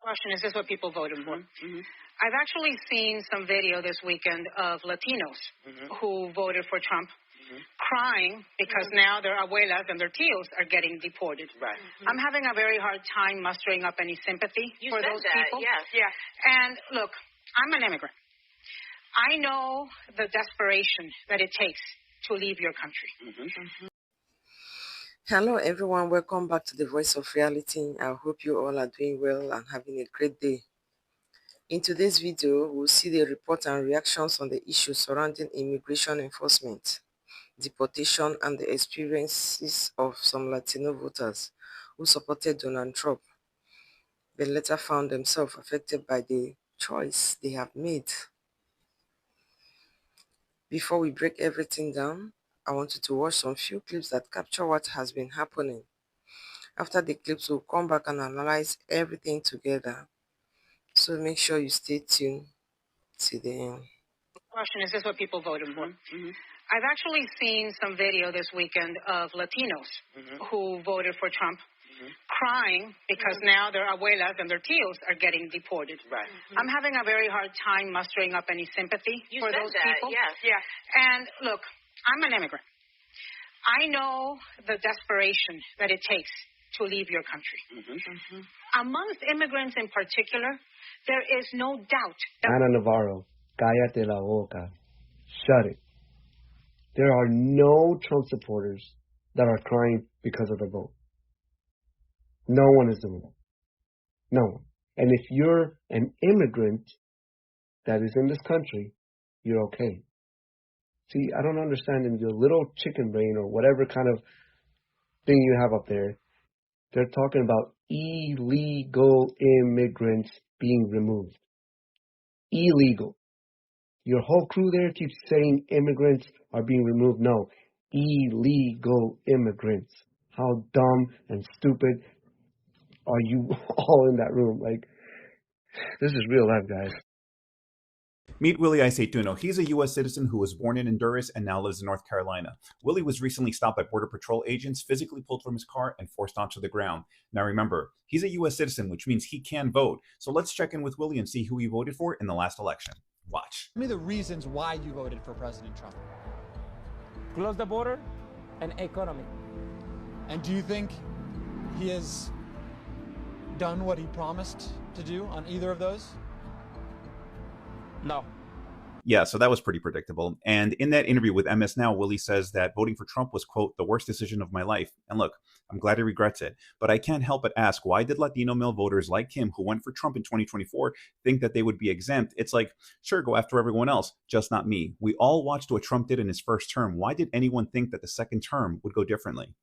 Question, is this what people voted for? I've actually seen some video this weekend of Latinos who voted for Trump crying because now their abuelas and their tios are getting deported. Right. I'm having a very hard time mustering up any sympathy for those people. Yes. Yeah. And look, I'm an immigrant. I know the desperation that it takes to leave your country. Hello everyone, welcome back to the Voice of Reality. I hope you all are doing well and having a great day. In today's video, we'll see the report and reactions on the issues surrounding immigration enforcement, deportation, and the experiences of some Latino voters who supported Donald Trump, but later found themselves affected by the choice they have made. Before we break everything down, I want you to watch some few clips that capture what has been happening. After the clips, we'll come back and analyze everything together. So make sure you stay tuned to the end. Question, is this what people voted for? I've actually seen some video this weekend of Latinos who voted for Trump crying because now their abuelas and their tios are getting deported. Right. I'm having a very hard time mustering up any sympathy for those people. Yes. Yeah. And look, I'm an immigrant. I know the desperation that it takes to leave your country. Amongst immigrants in particular, there is no doubt that Ana Navarro, cállate la boca. Shut it. There are no Trump supporters that are crying because of the vote. No one is doing that. No one. And if you're an immigrant that is in this country, you're okay. See, I don't understand in your little chicken brain or whatever kind of thing you have up there, they're talking about illegal immigrants being removed. Illegal. Your whole crew there keeps saying immigrants are being removed. No, illegal immigrants. How dumb and stupid are you all in that room? Like, this is real life, guys. Meet Willie Aceituno. He's a U.S. citizen who was born in Honduras and now lives in North Carolina. Willie was recently stopped by Border Patrol agents, physically pulled from his car, and forced onto the ground. Now remember, he's a U.S. citizen, which means he can vote. So let's check in with Willie and see who he voted for in the last election. Watch. Tell me the reasons why you voted for President Trump. Close the border and economy. And do you think he has done what he promised to do on either of those? No. Yeah, so that was pretty predictable. And in that interview with MS Now, Willie says that voting for Trump was, quote, the worst decision of my life. And look, I'm glad he regrets it. But I can't help but ask, why did Latino male voters like him who went for Trump in 2024 think that they would be exempt? It's like, sure, go after everyone else, just not me. We all watched what Trump did in his first term. Why did anyone think that the second term would go differently?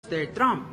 Mr. Trump,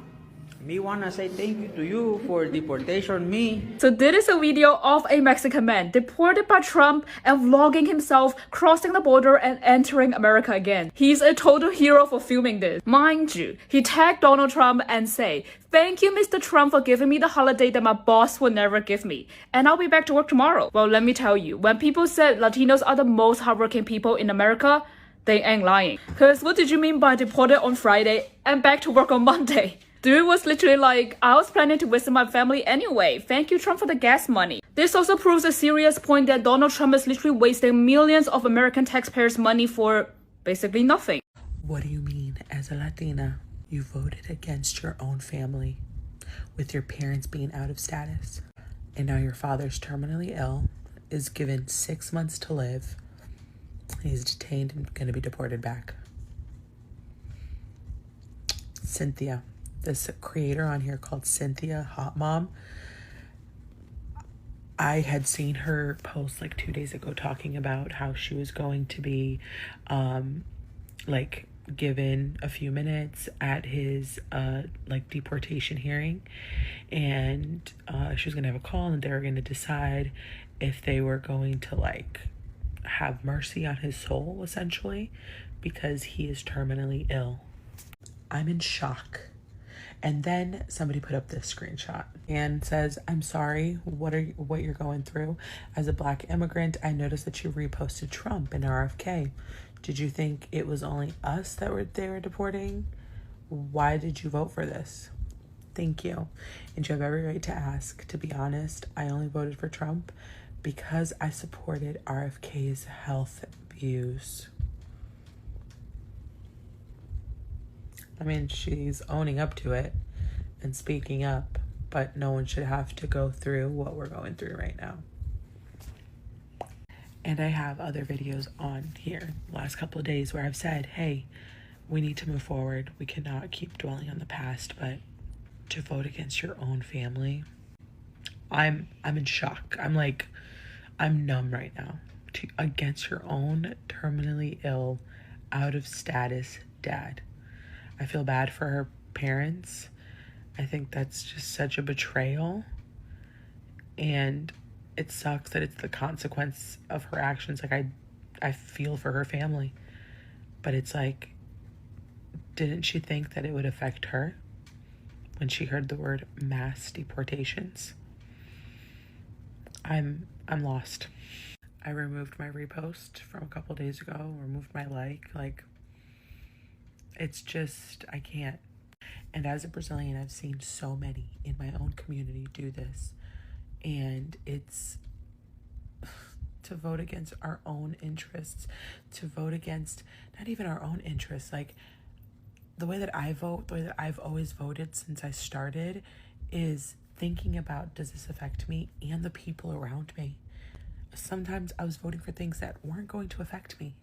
me wanna say thank you to you for deportation me. So this is a video of a Mexican man deported by Trump and vlogging himself crossing the border and entering America again. He's a total hero for filming this. Mind you, he tagged Donald Trump and say, "Thank you, Mr. Trump, for giving me the holiday that my boss will never give me. And I'll be back to work tomorrow." Well, let me tell you, when people said Latinos are the most hardworking people in America, they ain't lying. Cause what did you mean by deported on Friday and back to work on Monday? Dude was literally like, I was planning to visit my family anyway. Thank you, Trump, for the gas money. This also proves a serious point that Donald Trump is literally wasting millions of American taxpayers' money for basically nothing. What do you mean, as a Latina, you voted against your own family with your parents being out of status? And now your father's terminally ill, is given 6 months to live. He's detained and going to be deported back. Cynthia. This creator on here called Cynthia Hot Mom. I had seen her post like 2 days ago talking about how she was going to be like given a few minutes at his like deportation hearing, and she was gonna have a call and they were gonna decide if they were going to like have mercy on his soul, essentially, because he is terminally ill. I'm in shock. And then somebody put up this screenshot and says, "I'm sorry, what you're going through. As a Black immigrant, I noticed that you reposted Trump in RFK. Did you think it was only us that they were deporting? Why did you vote for this?" Thank you. And you have every right to ask. To be honest, I only voted for Trump because I supported RFK's health views. I mean, she's owning up to it and speaking up, but no one should have to go through what we're going through right now. And I have other videos on here the last couple of days where I've said, hey, we need to move forward. We cannot keep dwelling on the past, but to vote against your own family, I'm in shock. I'm numb right now. Against your own terminally ill, out of status dad. I feel bad for her parents. I think that's just such a betrayal. And it sucks that it's the consequence of her actions. Like, I feel for her family. But it's like, didn't she think that it would affect her when she heard the word mass deportations? I'm lost. I removed my repost from a couple days ago, removed my like, it's just, I can't. And as a Brazilian, I've seen so many in my own community do this. And it's to vote against our own interests, to vote against not even our own interests. Like, the way that I vote, the way that I've always voted since I started is thinking about, does this affect me and the people around me? Sometimes I was voting for things that weren't going to affect me.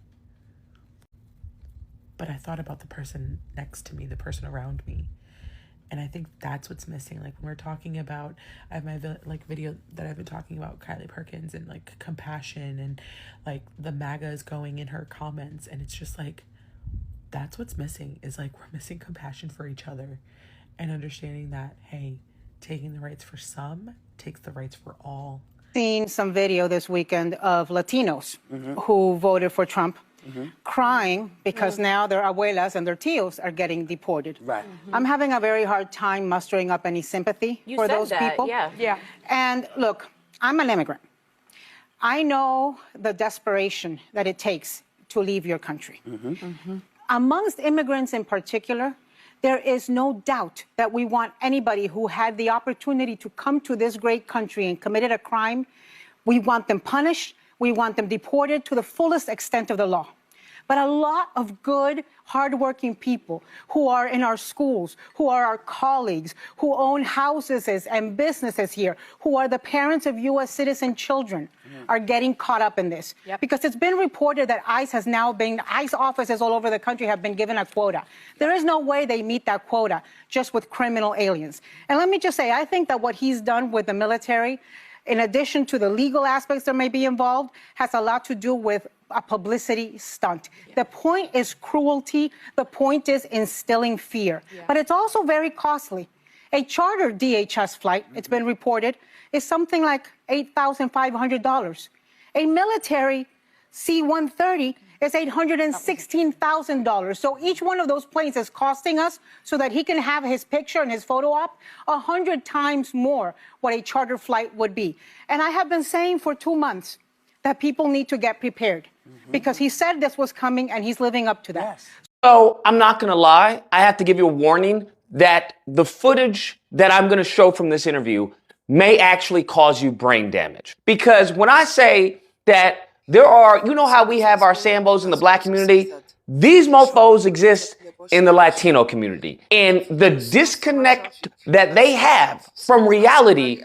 But I thought about the person next to me, the person around me. And I think that's what's missing. Like, when we're talking about, I have my video that I've been talking about Kylie Perkins and like compassion and like the MAGAs going in her comments. And it's just like, that's what's missing, is like, we're missing compassion for each other and understanding that, hey, taking the rights for some takes the rights for all. Seen some video this weekend of Latinos who voted for Trump crying because now their abuelas and their tios are getting deported. Right. I'm having a very hard time mustering up any sympathy for those people. Yeah. And look, I'm an immigrant. I know the desperation that it takes to leave your country. Amongst immigrants in particular, there is no doubt that we want anybody who had the opportunity to come to this great country and committed a crime, we want them punished, we want them deported to the fullest extent of the law. But a lot of good, hardworking people who are in our schools, who are our colleagues, who own houses and businesses here, who are the parents of U.S. citizen children, are getting caught up in this. Because it's been reported that ICE offices all over the country have been given a quota. There is no way they meet that quota just with criminal aliens. And let me just say, I think that what he's done with the military, in addition to the legal aspects that may be involved, has a lot to do with a publicity stunt. The point is cruelty. The point is instilling fear. But it's also very costly. A charter DHS flight, it's been reported, is something like $8,500. A military C-130 is $816,000. So each one of those planes is costing us, so that he can have his picture and his photo op, 100 times more what a charter flight would be. And I have been saying for 2 months that people need to get prepared, because he said this was coming and he's living up to that. So I'm not going to lie. I have to give you a warning that the footage that I'm going to show from this interview may actually cause you brain damage. Because when I say that there are, you know how we have our Sambos in the black community? These mofos exist in the Latino community. And the disconnect that they have from reality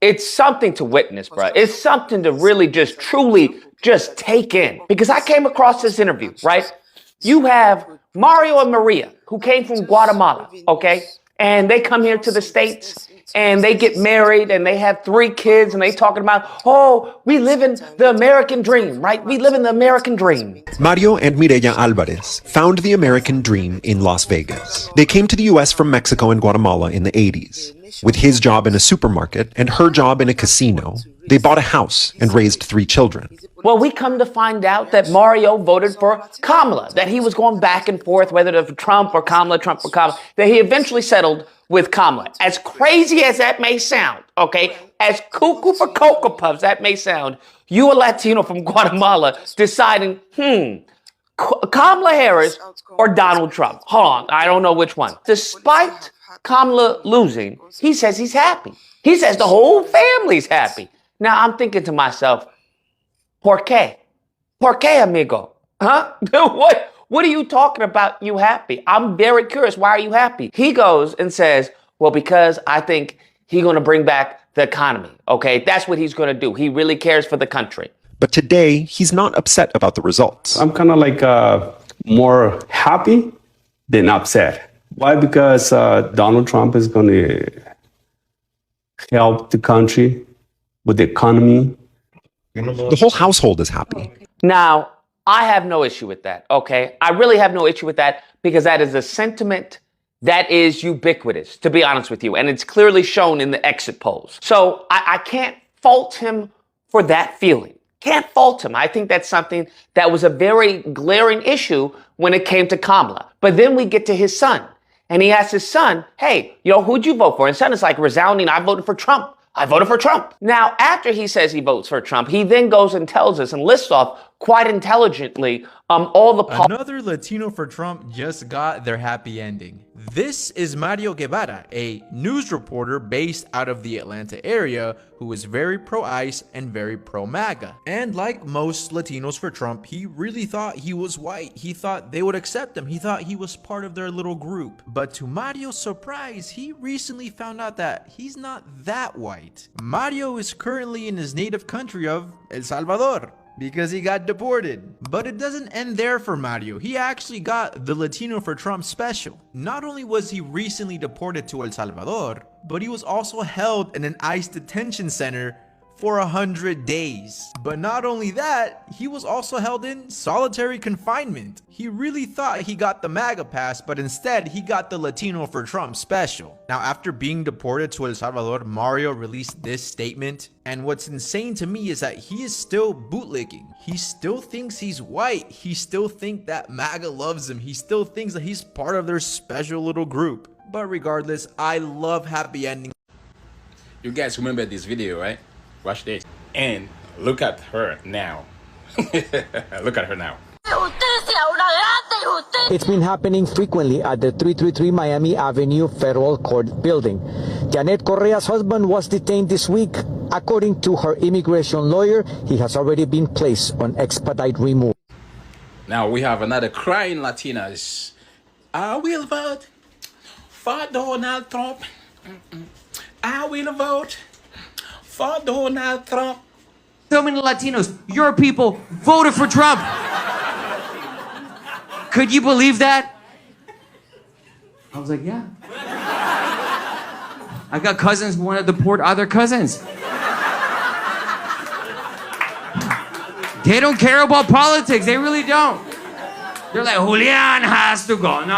it's something to witness, bro. It's something to really just truly just take in. Because I came across this interview, right? You have Mario and Maria, who came from Guatemala, okay? And they come here to the States and they get married and they have 3 kids and they talking about, oh, we live in the American dream, right? We live in the American dream. Mario and Mireya Alvarez found the American dream in Las Vegas. They came to the U.S. from Mexico and Guatemala in the 80s. With his job in a supermarket and her job in a casino, they bought a house and raised 3 children. Well, we come to find out that Mario voted for Kamala, that he was going back and forth, whether to Trump or Kamala, that he eventually settled with Kamala. As crazy as that may sound, okay, as cuckoo for Cocoa Puffs that may sound, you a Latino from Guatemala deciding, Kamala Harris or Donald Trump. Hold on, I don't know which one. Despite Kamala losing, he says he's happy. He says the whole family's happy. Now I'm thinking to myself, ¿por qué? ¿Por qué, amigo? Huh? What are you talking about, you happy? I'm very curious. Why are you happy? He goes and says, well, because I think he's going to bring back the economy. Okay, that's what he's going to do. He really cares for the country. But today, he's not upset about the results. I'm kind of like more happy than upset. Why? Because Donald Trump is going to help the country with the economy. The whole household is happy. Now, I have no issue with that, okay? I really have no issue with that because that is a sentiment that is ubiquitous, to be honest with you, and it's clearly shown in the exit polls. So I can't fault him for that feeling. Can't fault him. I think that's something that was a very glaring issue when it came to Kamala. But then we get to his son, and he asks his son, hey, who'd you vote for? And his son is like resounding, I voted for Trump. I voted for Trump. Now, after he says he votes for Trump, he then goes and tells us and lists off quite intelligently all the... Another Latino for Trump just got their happy ending. This is Mario Guevara, a news reporter based out of the Atlanta area who is very pro-ICE and very pro-MAGA. And like most Latinos for Trump, he really thought he was white. He thought they would accept him. He thought he was part of their little group. But to Mario's surprise, he recently found out that he's not that white. Mario is currently in his native country of El Salvador, because he got deported. But it doesn't end there for Mario. He actually got the Latino for Trump special. Not only was he recently deported to El Salvador, but he was also held in an ICE detention center for 100 days. But not only that, he was also held in solitary confinement. He really thought he got the MAGA pass, but instead he got the Latino for Trump special. Now, after being deported to El Salvador, Mario released this statement. And what's insane to me is that he is still bootlicking. He still thinks he's white. He still thinks that MAGA loves him. He still thinks that he's part of their special little group. But regardless, I love happy endings. You guys remember this video, right? Watch this. And look at her now. Look at her now. It's been happening frequently at the 333 Miami Avenue Federal Court building. Janet Correa's husband was detained this week. According to her immigration lawyer, he has already been placed on expedite removal. Now we have another crying Latinas. I will vote for Donald Trump. I will vote for Donald Trump. So many Latinos, your people, voted for Trump. Could you believe that? I was like, yeah. I got cousins who want to deport other cousins. They don't care about politics. They really don't. They're like, Julian has to go. No.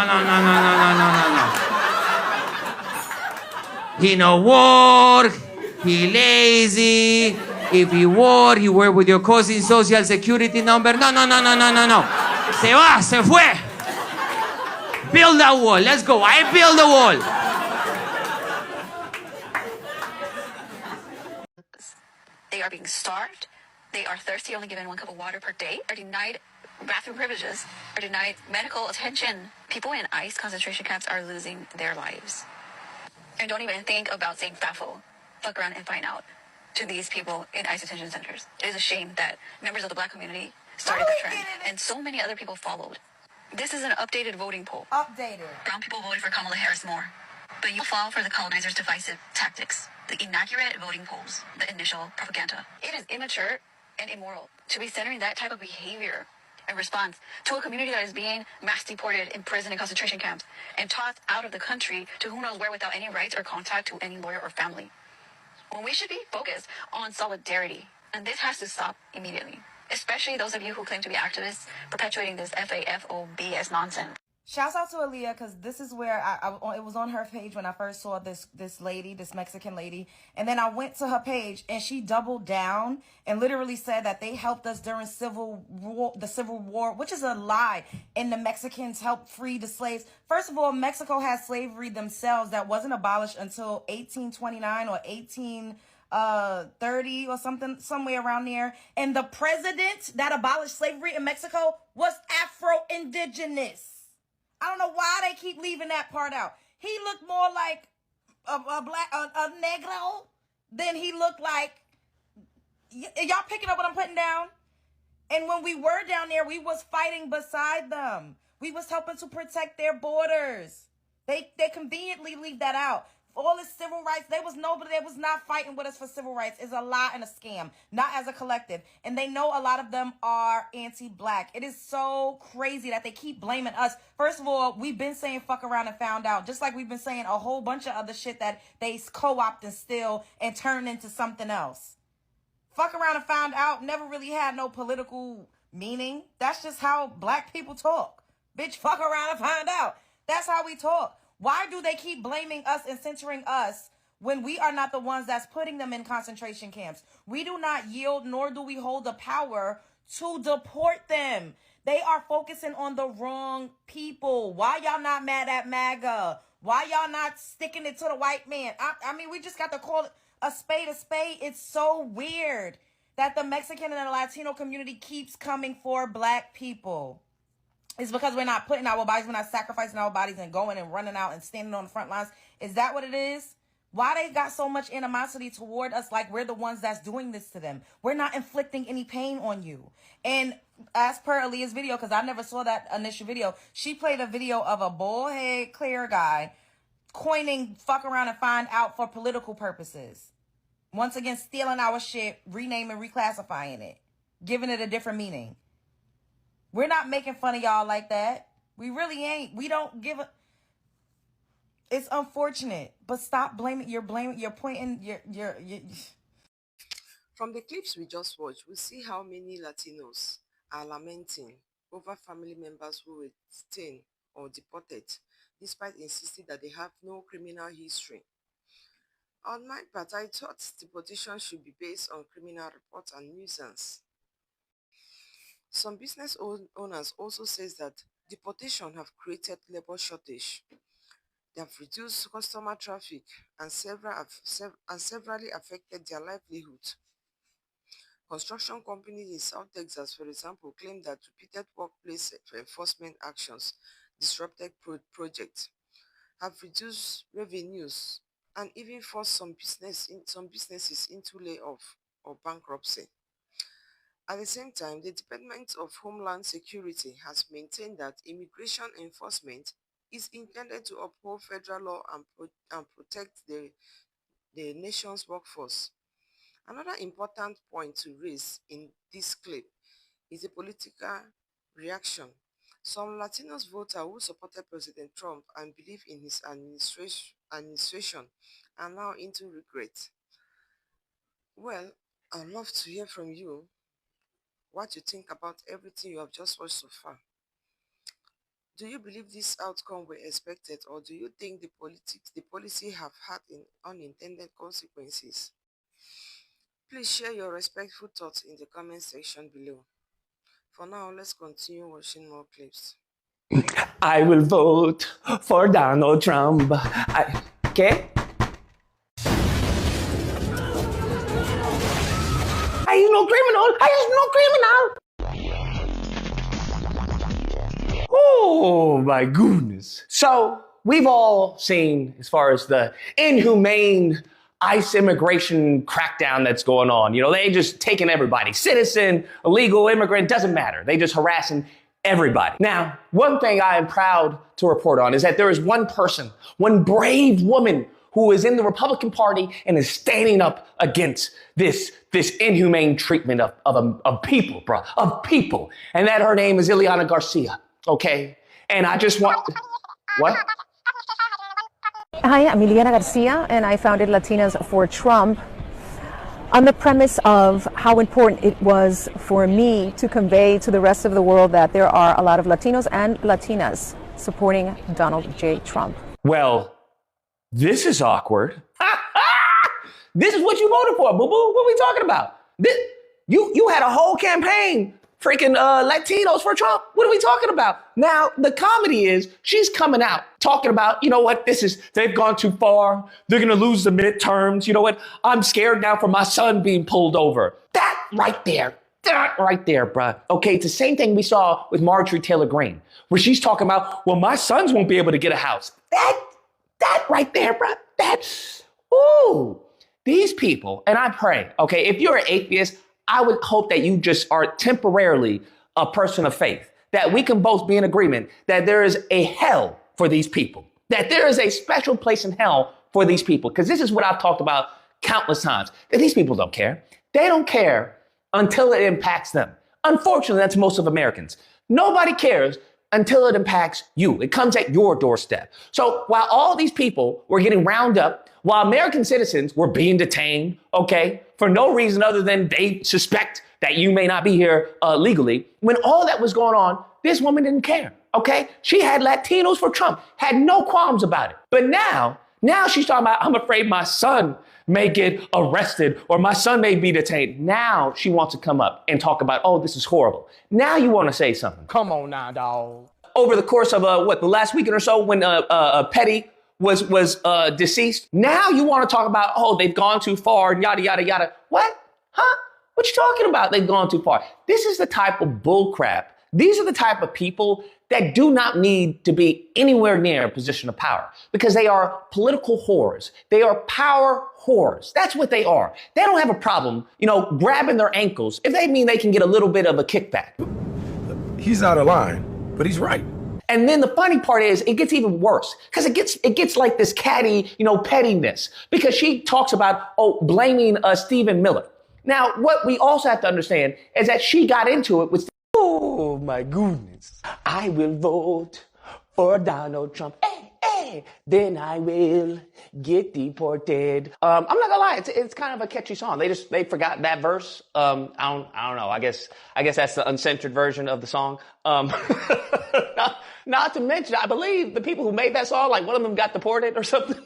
He no work. He lazy. If he work with your cousin social security number. No. Se va, se fue. Build that wall. Let's go. I build the wall. They are being starved. They are thirsty, only given 1 cup of water per day, are denied bathroom privileges, are denied medical attention. People in ICE concentration camps are losing their lives. And don't even think about saying FAFO, fuck around and find out, to these people in ICE detention centers. It is a shame that members of the black community started the trend, and so many other people followed. This is an updated voting poll. Brown people voted for Kamala Harris more. But you fall for the colonizers' divisive tactics, the inaccurate voting polls, the initial propaganda. It is immature and immoral to be centering that type of behavior in response to a community that is being mass deported, imprisoned in concentration camps, and tossed out of the country to who knows where without any rights or contact to any lawyer or family. When we should be focused on solidarity, and this has to stop immediately. Especially those of you who claim to be activists perpetuating this FAFOBS nonsense. Shouts out to Aaliyah, because this is where it was on her page when I first saw this lady, this Mexican lady. And then I went to her page and she doubled down and literally said that they helped us during the Civil War, which is a lie. And the Mexicans helped free the slaves. First of all, Mexico had slavery themselves that wasn't abolished until 1829 or 1830 or something, somewhere around there. And the president that abolished slavery in Mexico was Afro-Indigenous. I don't know why they keep leaving that part out. He looked more like a negro than he looked like. Y'all picking up what I'm putting down? And when we were down there, we was fighting beside them. We was helping to protect their borders. They conveniently leave that out. All this civil rights, nobody that was not fighting with us for civil rights. Is a lie and a scam, not as a collective. And they know a lot of them are anti-black. It is so crazy that they keep blaming us. First of all, we've been saying fuck around and found out, just like we've been saying a whole bunch of other shit that they co-opt and steal and turn into something else. Fuck around and found out never really had no political meaning. That's just how black people talk. Bitch, fuck around and find out. That's how we talk. Why do they keep blaming us and censoring us when we are not the ones that's putting them in concentration camps? We do not yield, nor do we hold the power to deport them. They are focusing on the wrong people. Why y'all not mad at MAGA? Why y'all not sticking it to the white man? I mean, we just got to call it a spade a spade. It's so weird that the Mexican and the Latino community keeps coming for black people. It's because we're not putting our bodies, we're not sacrificing our bodies and going and running out and standing on the front lines. Is that what it is? Why they got so much animosity toward us like we're the ones that's doing this to them? We're not inflicting any pain on you. And as per Aaliyah's video, because I never saw that initial video, she played a video of a bullhead clear guy coining fuck around and find out for political purposes. Once again, stealing our shit, renaming, reclassifying it, giving it a different meaning. We're not making fun of y'all like that. We really ain't. We don't give a... It's unfortunate, but stop blaming. You're pointing, From the clips we just watched, we see how many Latinos are lamenting over family members who were detained or deported, despite insisting that they have no criminal history. On my part, I thought deportation should be based on criminal reports and nuisance. Some business owners also says that deportation have created labor shortage. They have reduced customer traffic and severely affected their livelihood. Construction companies in South Texas, for example, claim that repeated workplace enforcement actions disrupted projects, have reduced revenues, and even forced some businesses into layoff or bankruptcy. At the same time, the Department of Homeland Security has maintained that immigration enforcement is intended to uphold federal law and protect the nation's workforce. Another important point to raise in this clip is the political reaction. Some Latinos voters who supported President Trump and believe in his administration are now into regret. Well, I'd love to hear from you what you think about everything you have just watched so far. Do you believe this outcome were expected, or do you think the policy have had unintended consequences? Please share your respectful thoughts in the comment section below. For now, let's continue watching more clips. I will vote for Donald Trump. ¿Qué? I ain't no criminal. I ain't no criminal. Oh my goodness. So we've all seen, as far as the inhumane ICE immigration crackdown that's going on. You know, they just taking everybody. Citizen, illegal immigrant, doesn't matter. They just harassing everybody. Now, one thing I am proud to report on is that there is one person, one brave woman who is in the Republican Party and is standing up against this inhumane treatment of people, bro, of people. And that her name is Ileana Garcia, okay? And I just want... What? Hi, I'm Ileana Garcia, and I founded Latinas for Trump on the premise of how important it was for me to convey to the rest of the world that there are a lot of Latinos and Latinas supporting Donald J. Trump. Well, this is awkward. This is what you voted for, boo-boo. What are we talking about? You had a whole campaign, freaking Latinos for Trump. What are we talking about? Now, the comedy is she's coming out talking about, you know what, they've gone too far. They're going to lose the midterms. You know what? I'm scared now for my son being pulled over. That right there, bruh. Okay, it's the same thing we saw with Marjorie Taylor Greene, where she's talking about, well, my sons won't be able to get a house. That right there, bro, that's, ooh. These people, and I pray, okay, if you're an atheist, I would hope that you just are temporarily a person of faith, that we can both be in agreement that there is a hell for these people, that there is a special place in hell for these people. Because this is what I've talked about countless times, that these people don't care. They don't care until it impacts them. Unfortunately, that's most of Americans. Nobody cares until it impacts you. It comes at your doorstep. So while all these people were getting round up, while American citizens were being detained, okay, for no reason other than they suspect that you may not be here legally, when all that was going on, this woman didn't care, okay? She had Latinos for Trump, had no qualms about it. But now she's talking about, I'm afraid my son may get arrested or my son may be detained. Now she wants to come up and talk about, oh, this is horrible. Now you want to say something. Come on now, dog. Over the course of the last weekend or so, when Petty was deceased, now you want to talk about, oh, they've gone too far and yada, yada, yada. What? Huh? What you talking about? They've gone too far. This is the type of bullcrap. These are the type of people that do not need to be anywhere near a position of power because they are political whores. They are power whores. That's what they are. They don't have a problem, grabbing their ankles if they mean they can get a little bit of a kickback. He's out of line, but he's right. And then the funny part is it gets even worse because it gets like this catty, pettiness because she talks about, blaming Stephen Miller. Now, what we also have to understand is that she got into it with, oh my goodness, I will vote for Donald Trump. Hey, then I will get deported. I'm not gonna lie, it's kind of a catchy song. They forgot that verse. I don't know. I guess that's the uncensored version of the song. Not to mention, I believe the people who made that song, like one of them got deported or something.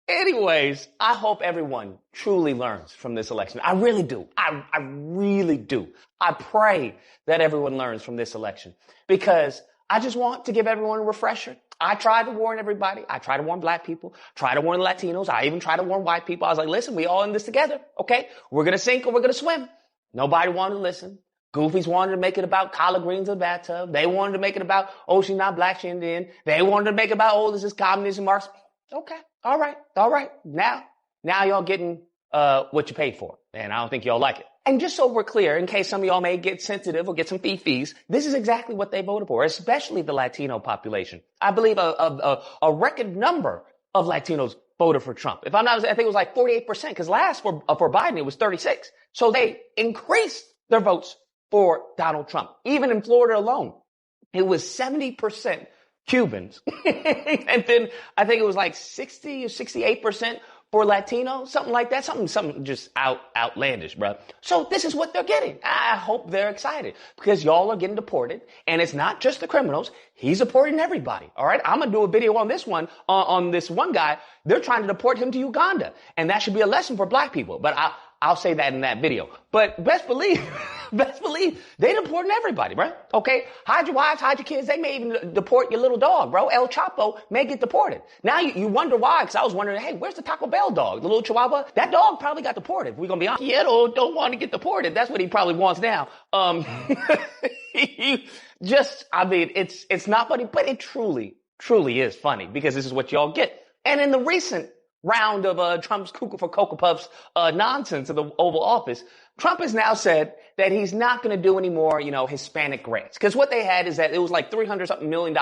Anyways, I hope everyone truly learns from this election. I really do. I really do. I pray that everyone learns from this election because I just want to give everyone a refresher. I tried to warn everybody. I tried to warn black people, tried to warn Latinos. I even tried to warn white people. I was like, listen, we all in this together. Okay. We're going to sink or we're going to swim. Nobody wanted to listen. Goofies wanted to make it about collard greens in the bathtub. They wanted to make it about, oh, she's not black, she's Indian. They wanted to make it about, oh, this is communism, Marx. Okay. All right. Now y'all getting what you paid for. And I don't think y'all like it. And just so we're clear, in case some of y'all may get sensitive or get some fee-fees, this is exactly what they voted for, especially the Latino population. I believe a record number of Latinos voted for Trump. If I'm not, I think it was like 48%, because last for Biden, it was 36. So they increased their votes for Donald Trump. Even in Florida alone, it was 70% Cubans. And then I think it was like 60 or 68% for Latino, something like that. Something just outlandish, bro. So this is what they're getting. I hope they're excited because y'all are getting deported. And it's not just the criminals. He's deporting everybody. All right. I'm going to do a video on this one, on this one guy. They're trying to deport him to Uganda. And that should be a lesson for black people. But I'll say that in that video. But best believe, they deporting everybody, bro. Okay? Hide your wives, hide your kids. They may even deport your little dog, bro. El Chapo may get deported. Now you wonder why, because I was wondering, hey, where's the Taco Bell dog? The little Chihuahua? That dog probably got deported. We're going to be honest. Yeah, don't want to get deported. That's what he probably wants now. It's not funny, but it truly is funny because this is what y'all get. And in the recent round of Trump's cuckoo for Cocoa Puffs nonsense of the Oval Office, Trump has now said that he's not going to do any more, Hispanic grants. Because what they had is that it was like $300-something million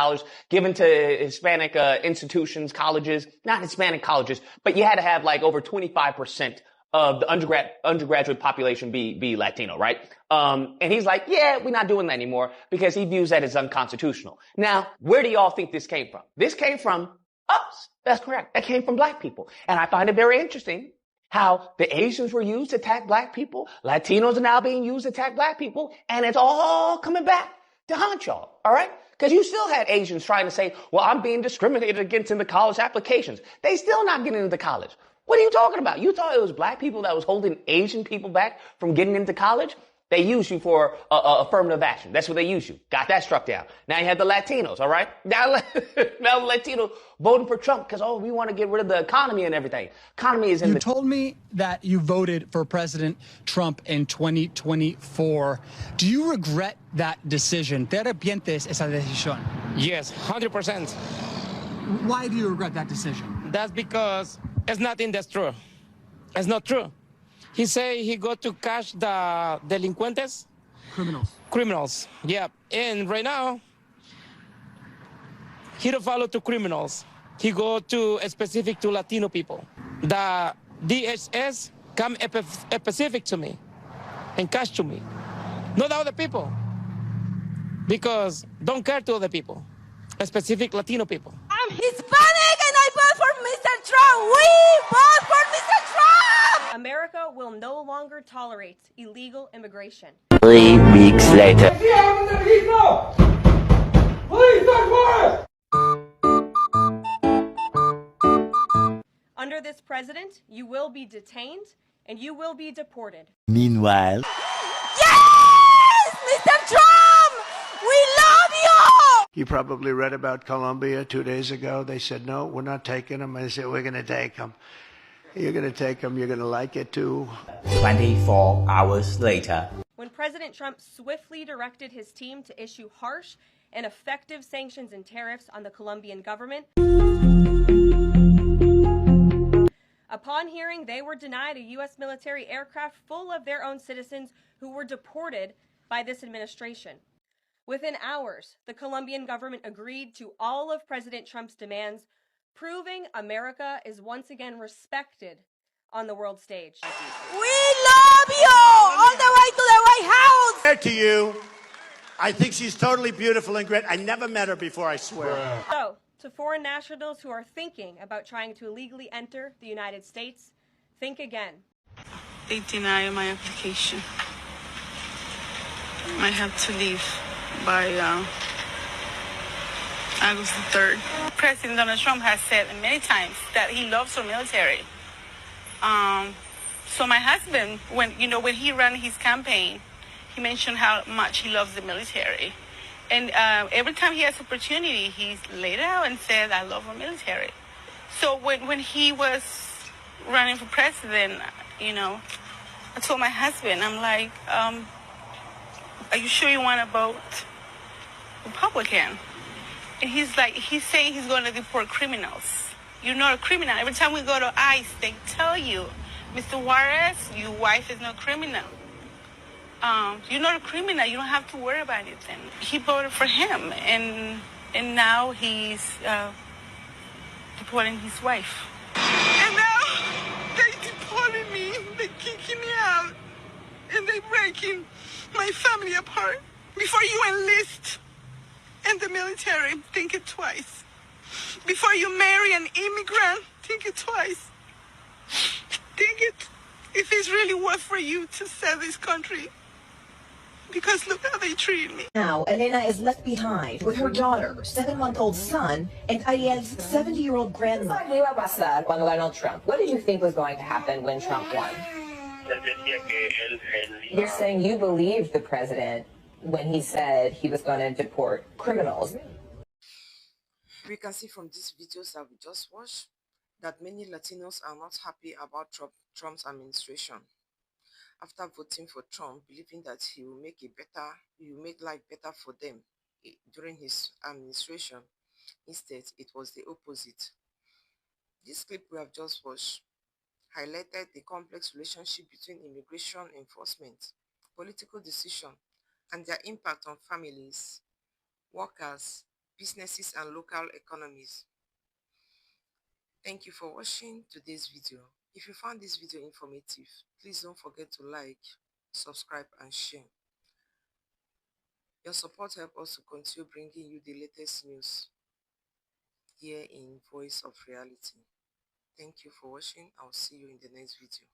given to Hispanic institutions, colleges, not Hispanic colleges, but you had to have like over 25% of the undergraduate population be Latino, right? And he's like, yeah, we're not doing that anymore because he views that as unconstitutional. Now, where do y'all think this came from? This came from us. That's correct. That came from black people. And I find it very interesting how the Asians were used to attack black people. Latinos are now being used to attack black people. And it's all coming back to haunt y'all. All right? Because you still had Asians trying to say, well, I'm being discriminated against in the college applications. They still not getting into college. What are you talking about? You thought it was black people that was holding Asian people back from getting into college? They use you for affirmative action. That's what they use you. Got that struck down. Now you have the Latinos, all right? Now the Latino voting for Trump because, we want to get rid of the economy and everything. Economy is in You told me that you voted for President Trump in 2024. Do you regret that decision? ¿Te arrepientes esa decisión? Yes, 100%. Why do you regret that decision? That's because it's nothing that's true. It's not true. He say he go to catch the delincuentes. Criminals, yeah. And right now, he don't follow to criminals. He go to specific to Latino people. The DHS come specific to me and catch to me, not other people, because don't care to other people, specific Latino people. I'm Hispanic and I vote for Mr. Trump. We vote for Mr. Trump! America will no longer tolerate illegal immigration. 3 weeks later. Under this president, you will be detained and you will be deported. Meanwhile. Yes! Mr. Trump! We love you! You probably read about Colombia 2 days ago. They said, no, we're not taking them. I said, we're going to take them. You're going to take them. You're going to like it too. 24 hours later. When President Trump swiftly directed his team to issue harsh and effective sanctions and tariffs on the Colombian government, upon hearing they were denied a U.S. military aircraft full of their own citizens who were deported by this administration. Within hours, the Colombian government agreed to all of President Trump's demands, proving America is once again respected on the world stage. We love you! All the way to the White House! To you, I think she's totally beautiful and great. I never met her before, I swear. So, to foreign nationals who are thinking about trying to illegally enter the United States, think again. They deny my application. I have to leave by August the 3rd. President Donald Trump has said many times that he loves our military. So my husband, when he ran his campaign, he mentioned how much he loves the military. And every time he has opportunity, he's laid out and said, I love our military. So when he was running for president, I told my husband, I'm like, are you sure you want to vote Republican? And he's saying he's going to deport criminals. You're not a criminal. Every time we go to ICE, they tell you, Mr. Juarez, your wife is not a criminal. You're not a criminal. You don't have to worry about anything. He voted for him, and now he's deporting his wife. And now they deported me. They're kicking me out, and they're breaking my family apart. Before you enlist in the military, think it twice. Before you marry an immigrant, think it twice. Think it if it's really worth for you to sell this country. Because look how they treat me. Now, Elena is left behind with her daughter, 7-month-old son, and Ariel's 70-year-old grandmother. ¿Qué iba a pasar cuando ganó Trump? What did you think was going to happen when Trump won? You're saying you believed the president when he said he was going to deport criminals. We can see from these videos that we just watched that many Latinos are not happy about Trump's administration. After voting for Trump, believing that he will make life better for them during his administration, instead it was the opposite. This clip we have just watched highlighted the complex relationship between immigration enforcement, political decision, and their impact on families, workers, businesses, and local economies. Thank you for watching today's video. If you found this video informative, please don't forget to like, subscribe, and share. Your support helps us to continue bringing you the latest news here in Voice of Reality. Thank you for watching. I'll see you in the next video.